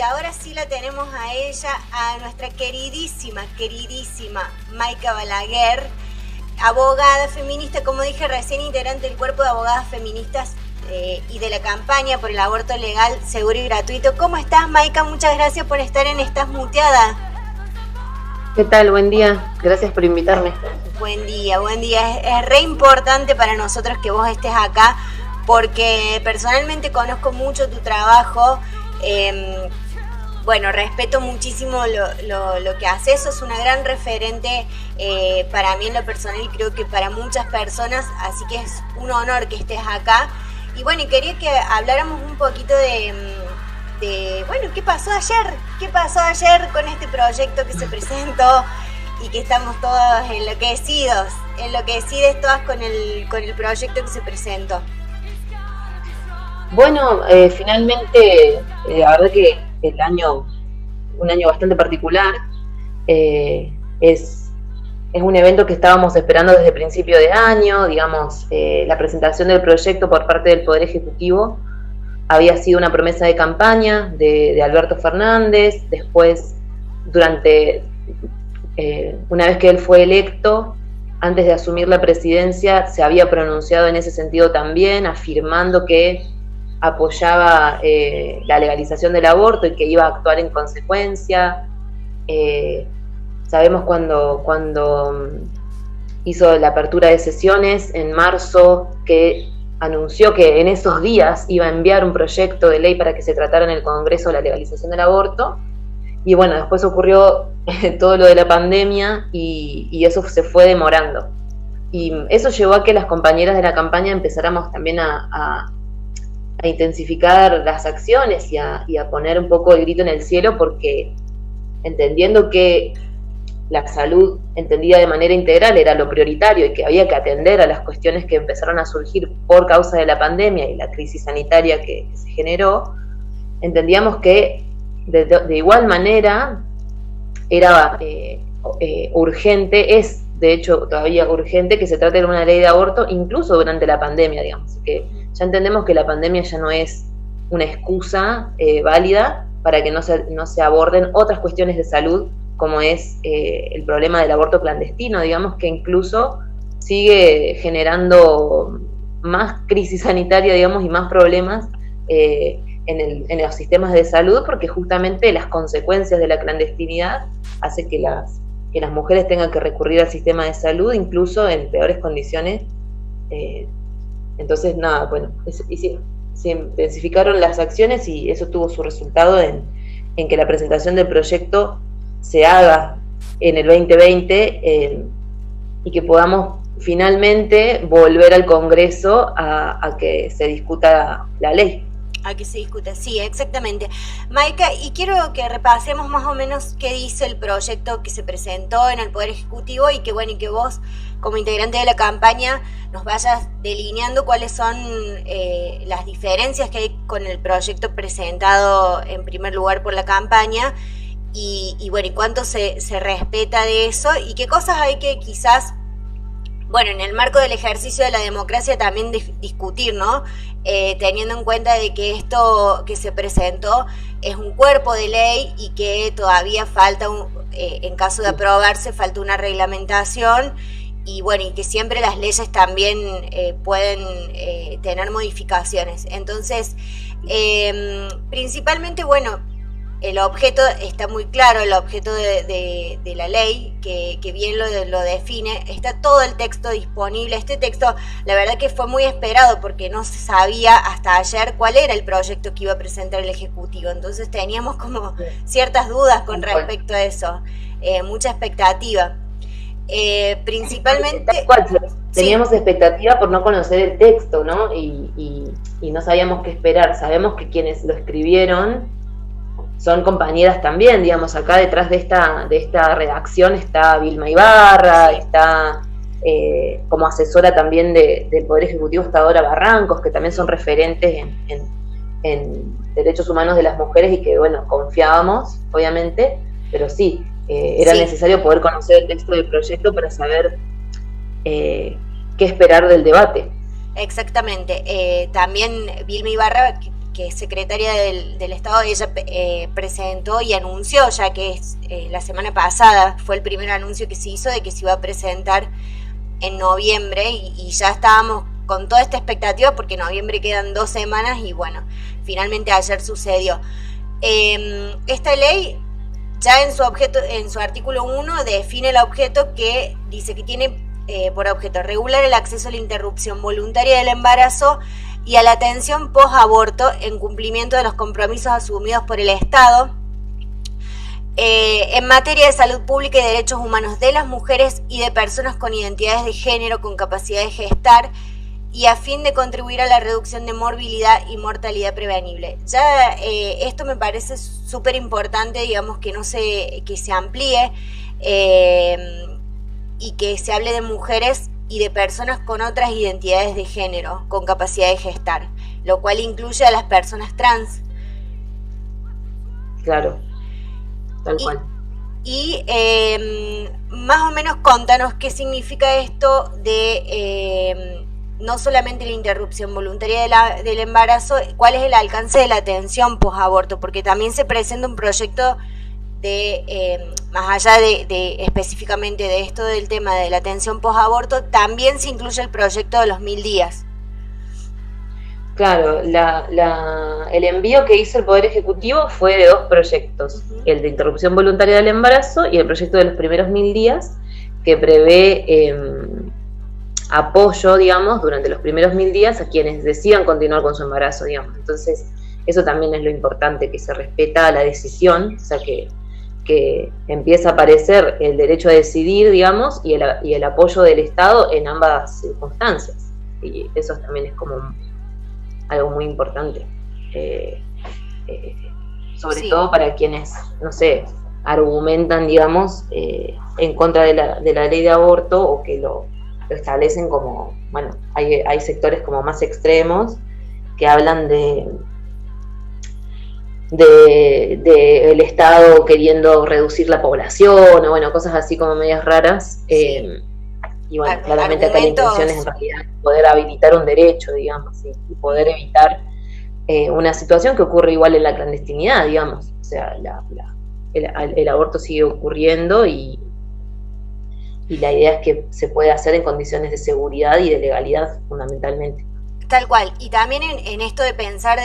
ahora sí la tenemos a ella, a nuestra queridísima Maika Balaguer, abogada feminista, como dije recién, integrante del cuerpo de abogadas feministas y de la campaña por el aborto legal, seguro y gratuito. ¿Cómo estás, Maika? Muchas gracias por estar en Estás Muteada. ¿Qué tal? Buen día. Gracias por invitarme. Buen día. Es re importante para nosotros que vos estés acá, porque personalmente conozco mucho tu trabajo. Respeto muchísimo lo que haces. Sos una gran referente para mí en lo personal y creo que para muchas personas, así que es un honor que estés acá. Y bueno, y quería que habláramos un poquito de ¿qué pasó ayer? ¿Qué pasó ayer con este proyecto que se presentó y que estamos todos enloquecidas todas con el proyecto que se presentó? Bueno, finalmente, la verdad que un año bastante particular, es un evento que estábamos esperando desde principio de año, digamos, la presentación del proyecto por parte del Poder Ejecutivo había sido una promesa de campaña de Alberto Fernández. Después, una vez que él fue electo, antes de asumir la presidencia, se había pronunciado en ese sentido también, afirmando que apoyaba la legalización del aborto y que iba a actuar en consecuencia. Sabemos cuando hizo la apertura de sesiones en marzo, que anunció que en esos días iba a enviar un proyecto de ley para que se tratara en el Congreso la legalización del aborto. Y bueno, después ocurrió todo lo de la pandemia y eso se fue demorando. Y eso llevó a que las compañeras de la campaña empezáramos también a intensificar las acciones y a poner un poco el grito en el cielo, porque entendiendo que la salud entendida de manera integral era lo prioritario y que había que atender a las cuestiones que empezaron a surgir por causa de la pandemia y la crisis sanitaria que se generó, entendíamos que de igual manera era urgente, es de hecho todavía urgente que se trate de una ley de aborto incluso durante la pandemia, digamos, que ya entendemos que la pandemia ya no es una excusa válida para que no se aborden otras cuestiones de salud, como es el problema del aborto clandestino, digamos, que incluso sigue generando más crisis sanitaria, digamos, y más problemas en los sistemas de salud, porque justamente las consecuencias de la clandestinidad hacen que las mujeres tengan que recurrir al sistema de salud, incluso en peores condiciones. Entonces, nada, bueno, se intensificaron las acciones y eso tuvo su resultado en que la presentación del proyecto se haga en el 2020 y que podamos finalmente volver al Congreso a que se discuta la ley. A que se discuta, sí, exactamente. Maika, y quiero que repasemos más o menos qué dice el proyecto que se presentó en el Poder Ejecutivo y que vos, como integrante de la campaña, nos vayas delineando cuáles son las diferencias que hay con el proyecto presentado en primer lugar por la campaña y cuánto se respeta de eso y qué cosas hay que quizás, en el marco del ejercicio de la democracia también discutir, ¿no? Teniendo en cuenta de que esto que se presentó es un cuerpo de ley y que todavía falta, en caso de aprobarse, falta una reglamentación y que siempre las leyes también pueden tener modificaciones. Entonces, principalmente, el objeto está muy claro, el objeto de la ley, que bien lo define, está todo el texto disponible. Este texto, la verdad que fue muy esperado porque no se sabía hasta ayer cuál era el proyecto que iba a presentar el Ejecutivo, entonces teníamos como ciertas dudas con respecto a eso, mucha expectativa. Principalmente... Teníamos expectativa por no conocer el texto, ¿no? Y no sabíamos qué esperar. Sabemos que quienes lo escribieron son compañeras también, digamos, acá detrás de esta redacción está Vilma Ibarra, está como asesora también del Poder Ejecutivo está Dora Barrancos, que también son referentes en derechos humanos de las mujeres y que, confiábamos, obviamente, pero sí, era necesario poder conocer el texto del proyecto para saber qué esperar del debate. Exactamente. También Vilma Ibarra, que es secretaria del Estado, ella presentó y anunció, ya que es la semana pasada fue el primer anuncio que se hizo de que se iba a presentar en noviembre, y ya estábamos con toda esta expectativa porque en noviembre quedan 2 semanas y bueno, finalmente ayer sucedió. Esta ley ya en su artículo 1 define el objeto, que dice que tiene por objeto regular el acceso a la interrupción voluntaria del embarazo y a la atención post-aborto en cumplimiento de los compromisos asumidos por el Estado en materia de salud pública y derechos humanos de las mujeres y de personas con identidades de género con capacidad de gestar, y a fin de contribuir a la reducción de morbilidad y mortalidad prevenible. Ya esto me parece súper importante, digamos, que se amplíe y que se hable de mujeres y de personas con otras identidades de género con capacidad de gestar, lo cual incluye a las personas trans. Claro, tal cual. Y más o menos contanos qué significa esto de no solamente la interrupción voluntaria del embarazo, cuál es el alcance de la atención post-aborto, porque también se presenta un proyecto de, más allá de específicamente de esto del tema de la atención post-aborto, también se incluye el proyecto de los 1000 días. Claro, el envío que hizo el Poder Ejecutivo fue de 2 proyectos, el de interrupción voluntaria del embarazo y el proyecto de los primeros 1000 días, que prevé apoyo, digamos, durante los primeros 1000 días a quienes decidan continuar con su embarazo, digamos. Entonces, eso también es lo importante, que se respeta la decisión, o sea, que empieza a aparecer el derecho a decidir, digamos, y el apoyo del Estado en ambas circunstancias. Y eso también es como algo muy importante, sobre todo para quienes, no sé, argumentan, digamos, en contra de la ley de aborto, o que lo establecen como, bueno, hay sectores como más extremos que hablan de el Estado queriendo reducir la población, o bueno, cosas así como medias raras. Y bueno, claramente acá la intención es en realidad poder habilitar un derecho, digamos, y poder evitar una situación que ocurre igual en la clandestinidad, digamos. O sea, el aborto sigue ocurriendo, y la idea es que se puede hacer en condiciones de seguridad y de legalidad, fundamentalmente. Tal cual. Y también en esto de pensar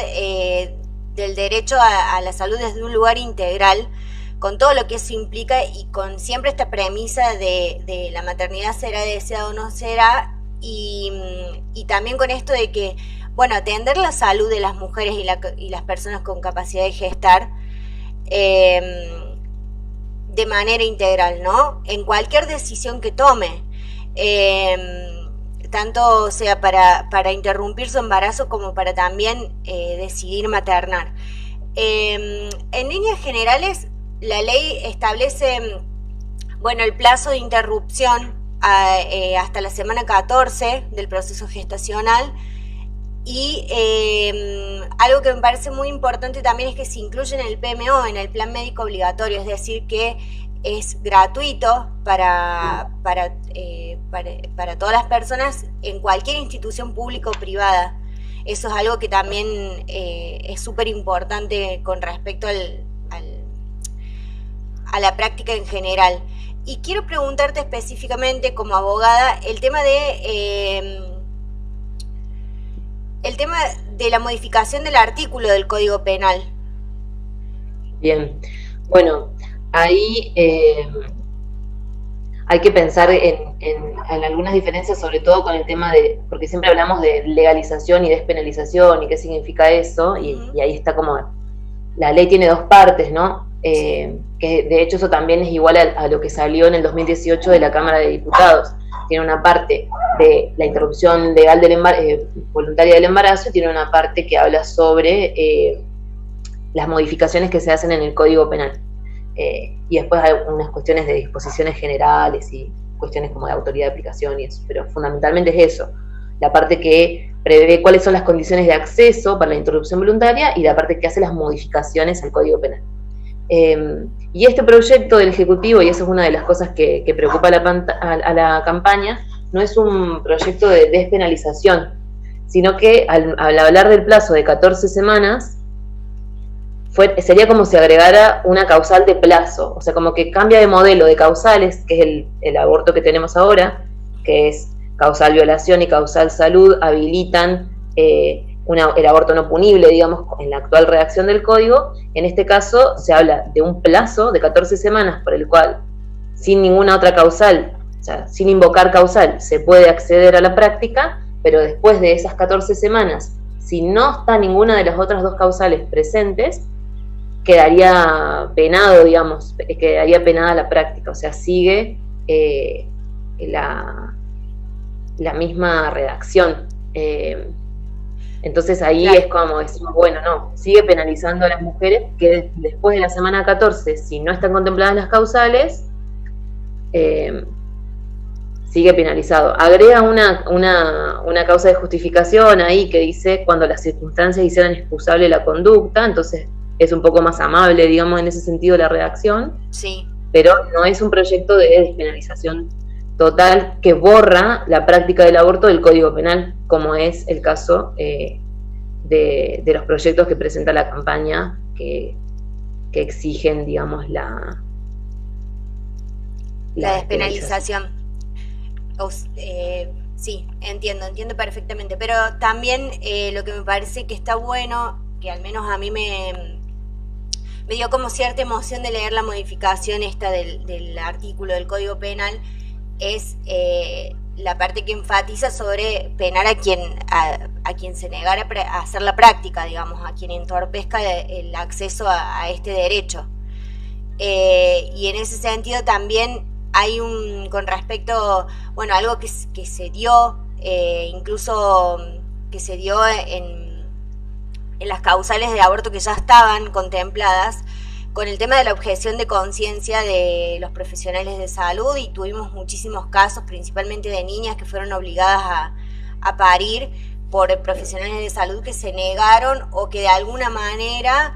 del derecho a la salud desde un lugar integral, con todo lo que eso implica, y con siempre esta premisa de la maternidad será deseada o no será, y también con esto de que, bueno, atender la salud de las mujeres y las personas con capacidad de gestar de manera integral, ¿no? En cualquier decisión que tome, tanto sea para interrumpir su embarazo como para también decidir maternar. En líneas generales, la ley establece, bueno, el plazo de interrupción hasta la semana 14 del proceso gestacional, y algo que me parece muy importante también es que se incluye en el PMO, en el plan médico obligatorio, es decir, que es gratuito para todas las personas en cualquier institución pública o privada. Eso es algo que también es súper importante con respecto a la práctica en general. Y quiero preguntarte específicamente, como abogada, el tema de la modificación del artículo del Código Penal. Bien, bueno, ahí hay que pensar en algunas diferencias, sobre todo con el tema porque siempre hablamos de legalización y despenalización y qué significa eso, y ahí está como, la ley tiene 2 partes, ¿no? Que de hecho eso también es igual a lo que salió en el 2018 de la Cámara de Diputados. Tiene una parte de la interrupción legal voluntaria del embarazo, y tiene una parte que habla sobre las modificaciones que se hacen en el Código Penal. Y después hay unas cuestiones de disposiciones generales y cuestiones como de autoridad de aplicación y eso, pero fundamentalmente es eso, la parte que prevé cuáles son las condiciones de acceso para la interrupción voluntaria, y la parte que hace las modificaciones al Código Penal. Y este proyecto del Ejecutivo, y eso es una de las cosas que preocupa a la campaña, no es un proyecto de despenalización, sino que al hablar del plazo de 14 semanas, sería como si agregara una causal de plazo, o sea, como que cambia de modelo de causales, que es el aborto que tenemos ahora, que es causal violación y causal salud, habilitan el aborto no punible, digamos, en la actual redacción del código. En este caso se habla de un plazo de 14 semanas por el cual, sin ninguna otra causal, o sea, sin invocar causal, se puede acceder a la práctica, pero después de esas 14 semanas, si no está ninguna de las otras dos causales presentes, quedaría penado, digamos, quedaría penada la práctica, o sea, sigue la misma redacción. Entonces ahí es como decimos, bueno, no, sigue penalizando a las mujeres que después de la semana 14, si no están contempladas las causales, sigue penalizado. Agrega una causa de justificación ahí que dice cuando las circunstancias hicieran excusable la conducta, entonces es un poco más amable, digamos, en ese sentido la redacción. Sí. Pero no es un proyecto de despenalización total que borra la práctica del aborto del Código Penal, como es el caso de los proyectos que presenta la campaña que exigen, digamos, la despenalización. Sí, entiendo perfectamente, pero también lo que me parece que está bueno, que al menos a mí me dio como cierta emoción de leer la modificación esta del artículo del Código Penal, es la parte que enfatiza sobre penar a quien se negara a hacer la práctica, digamos, a quien entorpezca el acceso a este derecho. Y en ese sentido también hay con respecto, bueno, algo que se dio, incluso que se dio en las causales de aborto que ya estaban contempladas, con el tema de la objeción de conciencia de los profesionales de salud, y tuvimos muchísimos casos, principalmente de niñas que fueron obligadas a parir por profesionales de salud que se negaron o que de alguna manera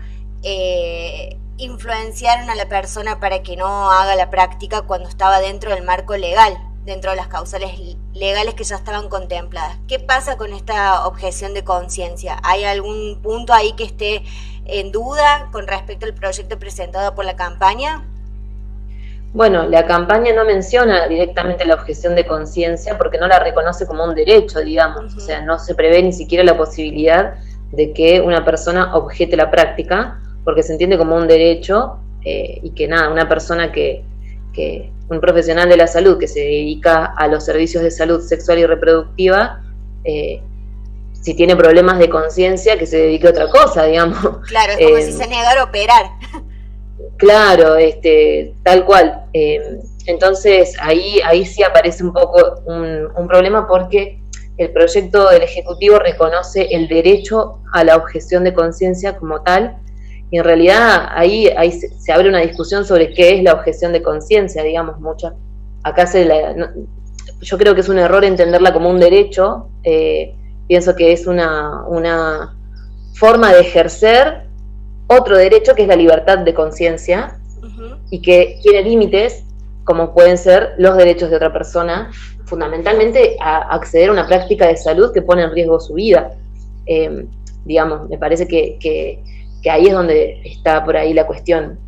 influenciaron a la persona para que no haga la práctica cuando estaba dentro del marco legal, dentro de las causales legales que ya estaban contempladas. ¿Qué pasa con esta objeción de conciencia? ¿Hay algún punto ahí que esté en duda con respecto al proyecto presentado por la campaña? Bueno, la campaña no menciona directamente la objeción de conciencia porque no la reconoce como un derecho, digamos. O sea, no se prevé ni siquiera la posibilidad de que una persona objete la práctica, porque se entiende como un derecho y que nada, una persona un profesional de la salud que se dedica a los servicios de salud sexual y reproductiva, si tiene problemas de conciencia, que se dedique a otra cosa, digamos. Claro, es como si se negara a operar. Claro, tal cual. Entonces ahí sí aparece un poco un problema, porque el proyecto del Ejecutivo reconoce el derecho a la objeción de conciencia como tal, y en realidad ahí se abre una discusión sobre qué es la objeción de conciencia, digamos, acá yo creo que es un error entenderla como un derecho. Pienso que es una forma de ejercer otro derecho que es la libertad de conciencia, y que tiene límites como pueden ser los derechos de otra persona, fundamentalmente a acceder a una práctica de salud que pone en riesgo su vida. Digamos, me parece que ahí es donde está por ahí la cuestión.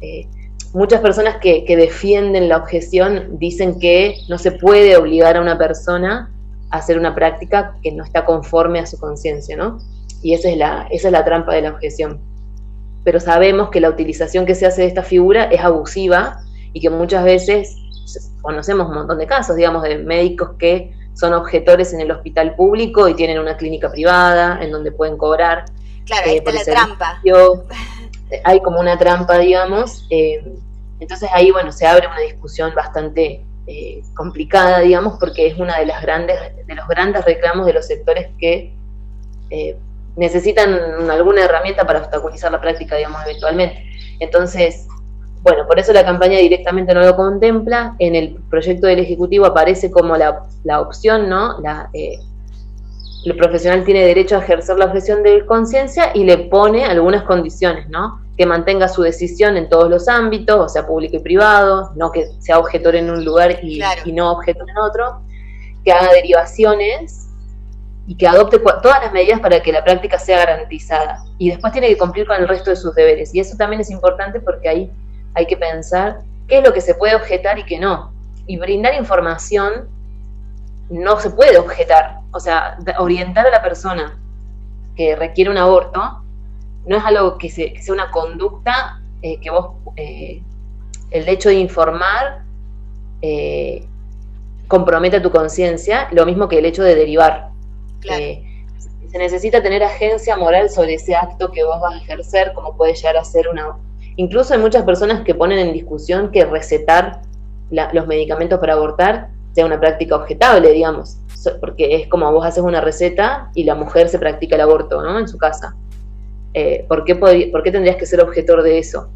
Muchas personas que defienden la objeción dicen que no se puede obligar a una persona a hacer una práctica que no está conforme a su conciencia, ¿no? Y esa es la trampa de la objeción. Pero sabemos que la utilización que se hace de esta figura es abusiva, y que muchas veces conocemos un montón de casos, digamos, de médicos que son objetores en el hospital público y tienen una clínica privada en donde pueden cobrar. Claro, ahí está la trampa. Hay como una trampa, digamos. Entonces ahí, bueno, se abre una discusión bastante complicada, digamos, porque es una de los grandes reclamos de los sectores que necesitan alguna herramienta para obstaculizar la práctica, digamos, eventualmente. Entonces, bueno, por eso la campaña directamente no lo contempla. En el proyecto del Ejecutivo aparece como la opción, ¿no? El profesional tiene derecho a ejercer la objeción de conciencia, y le pone algunas condiciones, ¿no? Que mantenga su decisión en todos los ámbitos, o sea, público y privado, no que sea objetor en un lugar y no objetor en otro, que haga derivaciones y que adopte todas las medidas para que la práctica sea garantizada. Y después tiene que cumplir con el resto de sus deberes. Y eso también es importante porque ahí hay que pensar qué es lo que se puede objetar y qué no. Y brindar información no se puede objetar. O sea, orientar a la persona que requiere un aborto no es algo que sea una conducta que vos, el hecho de informar comprometa tu conciencia, lo mismo que el hecho de derivar. Claro. Se necesita tener agencia moral sobre ese acto que vos vas a ejercer, como puede llegar a ser una... Incluso hay muchas personas que ponen en discusión que recetar los medicamentos para abortar sea una práctica objetable, digamos, porque es como vos haces una receta y la mujer se practica el aborto, ¿no?, en su casa. ¿Por qué tendrías que ser objetor de eso?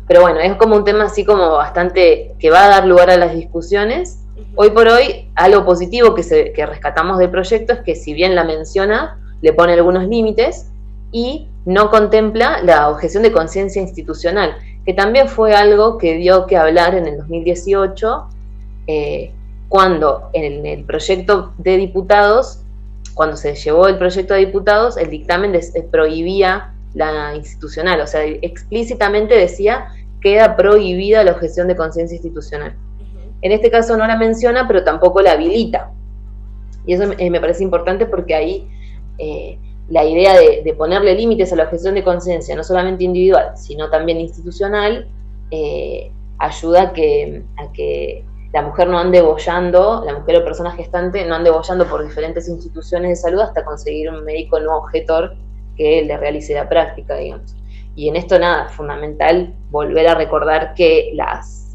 Pero bueno, es como un tema así como bastante que va a dar lugar a las discusiones. Hoy por hoy, algo positivo que rescatamos del proyecto es que si bien la menciona, le pone algunos límites y no contempla la objeción de conciencia institucional, que también fue algo que dio que hablar en el 2018, cuando en el proyecto de diputados, cuando se llevó el proyecto de diputados, el dictamen prohibía la institucional, o sea, explícitamente decía que queda prohibida la objeción de conciencia institucional. En este caso no la menciona, pero tampoco la habilita. Y eso me parece importante porque ahí la idea de ponerle límites a la objeción de conciencia, no solamente individual, sino también institucional, ayuda a que la mujer no ande boyando, la mujer o persona gestante no ande boyando por diferentes instituciones de salud hasta conseguir un médico no objetor que le realice la práctica, digamos. Y en esto nada, fundamental volver a recordar que las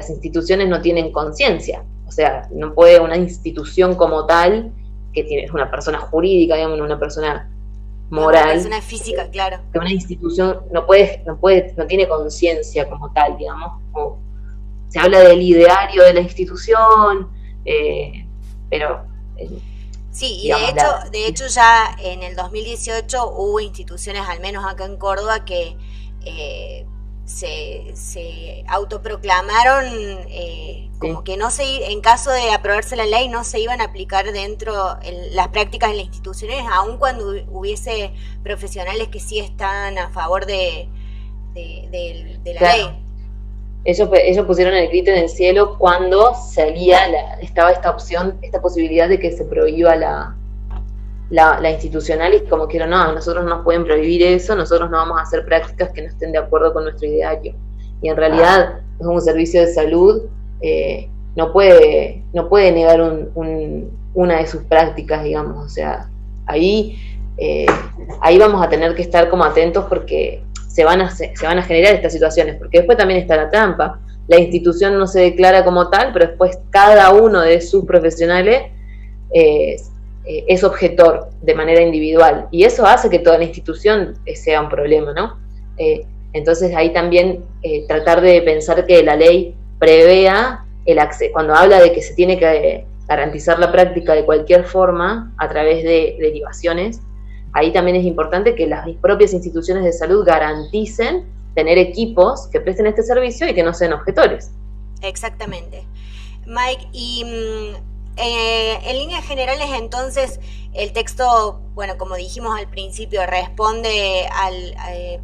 instituciones no tienen conciencia, o sea, no puede una institución como tal, que es una persona jurídica, digamos, una persona moral. Una persona física, claro. Que una institución no tiene conciencia como tal, digamos. Como se habla del ideario de la institución, pero... Sí, y de hecho ya en el 2018 hubo instituciones, al menos acá en Córdoba, que se autoproclamaron como que no en caso de aprobarse la ley no se iban a aplicar dentro las prácticas en las instituciones, aun cuando hubiese profesionales que sí están a favor de la ley. Ellos pusieron el grito en el cielo cuando estaba esta opción, esta posibilidad de que se prohíba la institucional, y como que no, nosotros no nos pueden prohibir eso, nosotros no vamos a hacer prácticas que no estén de acuerdo con nuestro ideario. Y en realidad es un servicio de salud, no puede negar una de sus prácticas, digamos. O sea, ahí vamos a tener que estar como atentos porque se van a generar estas situaciones, porque después también está la trampa. La institución no se declara como tal, pero después cada uno de sus profesionales es objetor de manera individual, y eso hace que toda la institución sea un problema, ¿no? Entonces ahí también tratar de pensar que la ley prevea el acceso, cuando habla de que se tiene que garantizar la práctica de cualquier forma a través de derivaciones, ahí también es importante que las propias instituciones de salud garanticen tener equipos que presten este servicio y que no sean objetores. Exactamente. Mike, y en líneas generales, entonces, el texto, bueno, como dijimos al principio, responde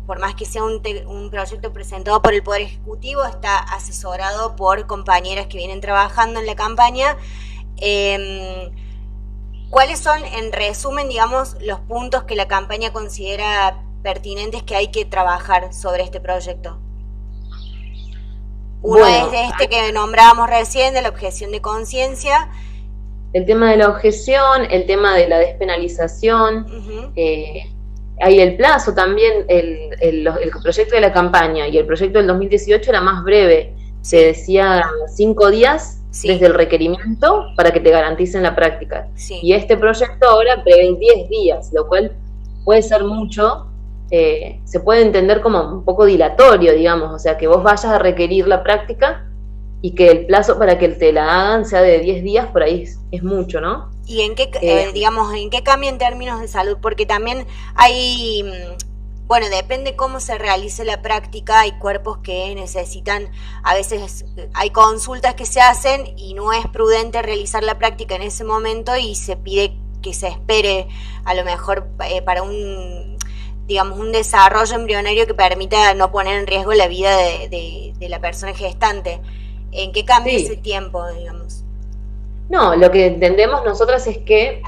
por más que sea un proyecto presentado por el Poder Ejecutivo, está asesorado por compañeras que vienen trabajando en la campaña. ¿Cuáles son, en resumen, digamos, los puntos que la campaña considera pertinentes que hay que trabajar sobre este proyecto? Uno es que nombrábamos recién, de la objeción de conciencia. El tema de la objeción, el tema de la despenalización, hay el plazo también, el proyecto de la campaña y el proyecto del 2018 era más breve, se decía 5 días desde el requerimiento para que te garanticen la práctica. Sí. Y este proyecto ahora prevé 10 días, lo cual puede ser mucho, se puede entender como un poco dilatorio, digamos, o sea, que vos vayas a requerir la práctica y que el plazo para que te la hagan sea de 10 días, por ahí es mucho, ¿no? ¿Y en qué, en qué cambia en términos de salud? Porque también hay, bueno, depende cómo se realice la práctica, hay cuerpos que necesitan, a veces hay consultas que se hacen y no es prudente realizar la práctica en ese momento y se pide que se espere a lo mejor para un desarrollo embrionario que permita no poner en riesgo la vida de la persona gestante. ¿En qué cambia ese tiempo, digamos? No, lo que entendemos nosotras es que,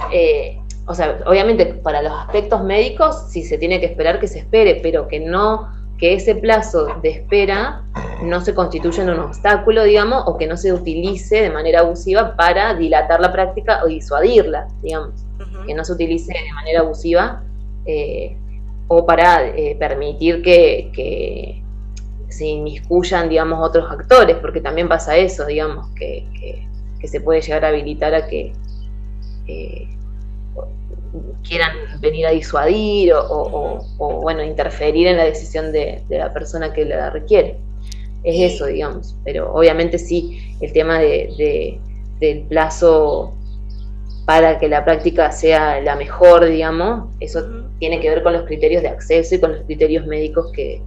obviamente para los aspectos médicos, si se tiene que esperar, que se espere, pero que ese plazo de espera no se constituya en un obstáculo, digamos, o que no se utilice de manera abusiva para dilatar la práctica o disuadirla, digamos, que no se utilice de manera abusiva o para permitir que se inmiscuyan, digamos, otros actores, porque también pasa eso, digamos, que se puede llegar a habilitar a que quieran venir a disuadir o bueno, interferir en la decisión de la persona que la requiere. Es eso, digamos, pero obviamente sí, el tema del plazo para que la práctica sea la mejor, digamos, eso tiene que ver con los criterios de acceso y con los criterios médicos que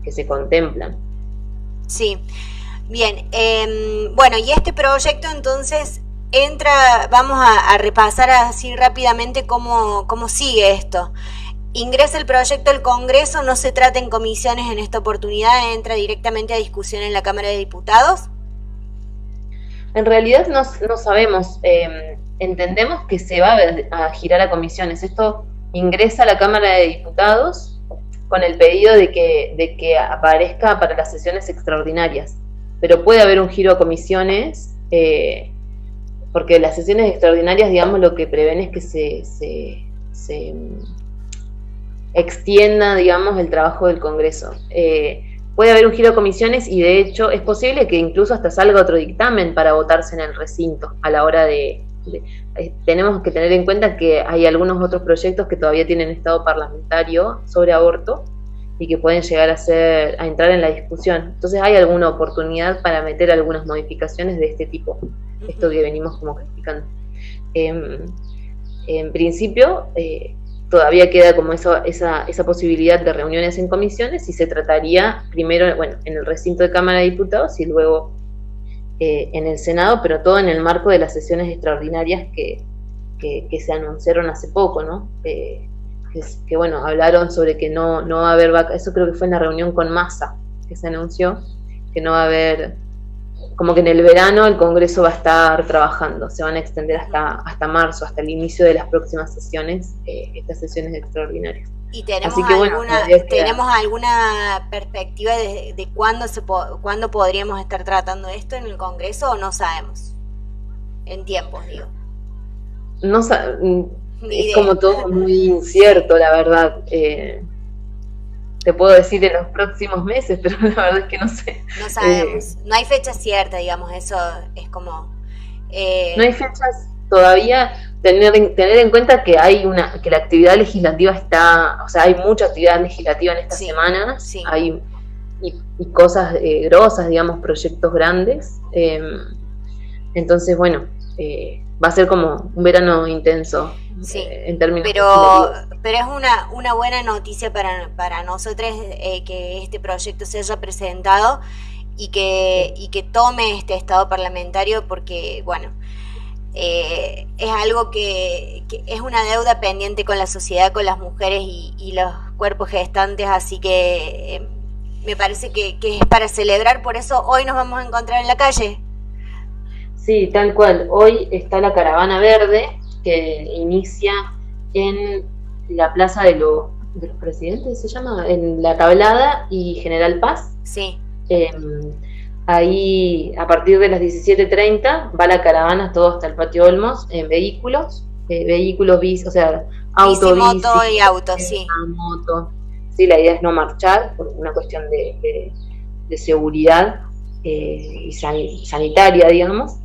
se contemplan. Sí, bien, bueno, y este proyecto entonces vamos a repasar así rápidamente cómo sigue esto. Ingresa el proyecto al Congreso, no se trata en comisiones en esta oportunidad, entra directamente a discusión en la Cámara de Diputados. En realidad no sabemos, entendemos que se va a girar a comisiones. Esto ingresa a la Cámara de Diputados con el pedido de que aparezca para las sesiones extraordinarias, pero puede haber un giro a comisiones, porque las sesiones extraordinarias, digamos, lo que prevén es que se extienda, digamos, el trabajo del Congreso. Puede haber un giro a comisiones y de hecho es posible que incluso hasta salga otro dictamen para votarse en el recinto a la hora tenemos que tener en cuenta que hay algunos otros proyectos que todavía tienen estado parlamentario sobre aborto y que pueden llegar a entrar en la discusión. Entonces hay alguna oportunidad para meter algunas modificaciones de este tipo, esto que venimos como explicando. En principio, todavía queda como esa posibilidad de reuniones en comisiones y se trataría primero, bueno, en el recinto de Cámara de Diputados y luego en el Senado, pero todo en el marco de las sesiones extraordinarias que se anunciaron hace poco, ¿no? Que bueno, hablaron sobre que no va a haber eso creo que fue en la reunión con Massa que se anunció, que no va a haber, como que en el verano el Congreso va a estar trabajando, se van a extender hasta marzo, hasta el inicio de las próximas sesiones, estas sesiones extraordinarias. ¿Y tenemos alguna perspectiva de cuándo podríamos estar tratando esto en el Congreso o no sabemos? En tiempos, digo. No es como todo muy incierto, la verdad. Te puedo decir en los próximos meses, pero la verdad es que no sé. No sabemos, no hay fecha cierta, digamos, eso es como... No hay fechas todavía. Tener en cuenta que que la actividad legislativa hay mucha actividad legislativa en esta semana, sí. Hay y cosas grosas, digamos, proyectos grandes, entonces bueno, va a ser como un verano intenso, sí, en términos pero es una buena noticia para nosotros que este proyecto se haya presentado y que tome este estado parlamentario, porque bueno, es algo que es una deuda pendiente con la sociedad, con las mujeres y los cuerpos gestantes, así que me parece que es para celebrar. Por eso hoy nos vamos a encontrar en la calle. Sí, tal cual. Hoy está la caravana verde que inicia en la Plaza de los Presidentes, se llama, en La Tablada y General Paz. Sí. Ahí, a partir de las 17:30, va la caravana todo hasta el Patio Olmos en vehículos, o sea, auto, moto y auto, sí. Moto. Sí, la idea es no marchar por una cuestión de seguridad y sanitaria, digamos.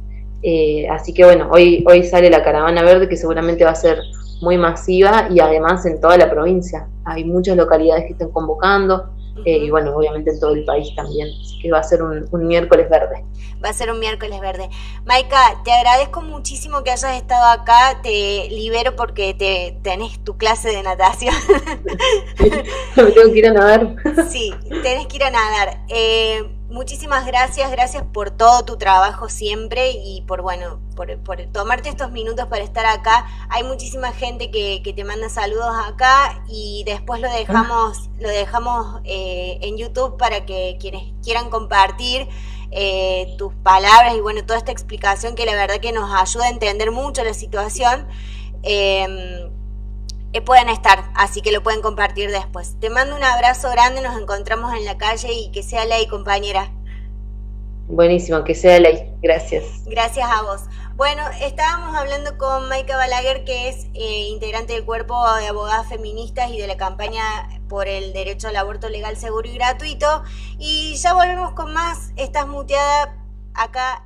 Así que bueno, hoy sale la caravana verde, que seguramente va a ser muy masiva y además en toda la provincia. Hay muchas localidades que están convocando. Y bueno, obviamente en todo el país también, así que va a ser un miércoles verde. Va a ser un miércoles verde. Maika, te agradezco muchísimo que hayas estado acá, te libero porque tenés tu clase de natación. Me tengo que ir a nadar. Sí, tenés que ir a nadar. Muchísimas gracias, gracias por todo tu trabajo siempre y por tomarte estos minutos para estar acá. Hay muchísima gente que te manda saludos acá y después lo dejamos en YouTube para que quienes quieran compartir tus palabras y bueno, toda esta explicación que la verdad que nos ayuda a entender mucho la situación. Pueden estar, así que lo pueden compartir después. Te mando un abrazo grande, nos encontramos en la calle y que sea ley, compañera. Buenísimo, que sea ley, gracias. Gracias a vos. Bueno, estábamos hablando con Mayca Balaguer, que es integrante del cuerpo de abogadas feministas y de la campaña por el derecho al aborto legal, seguro y gratuito. Y ya volvemos con más. Estás muteada acá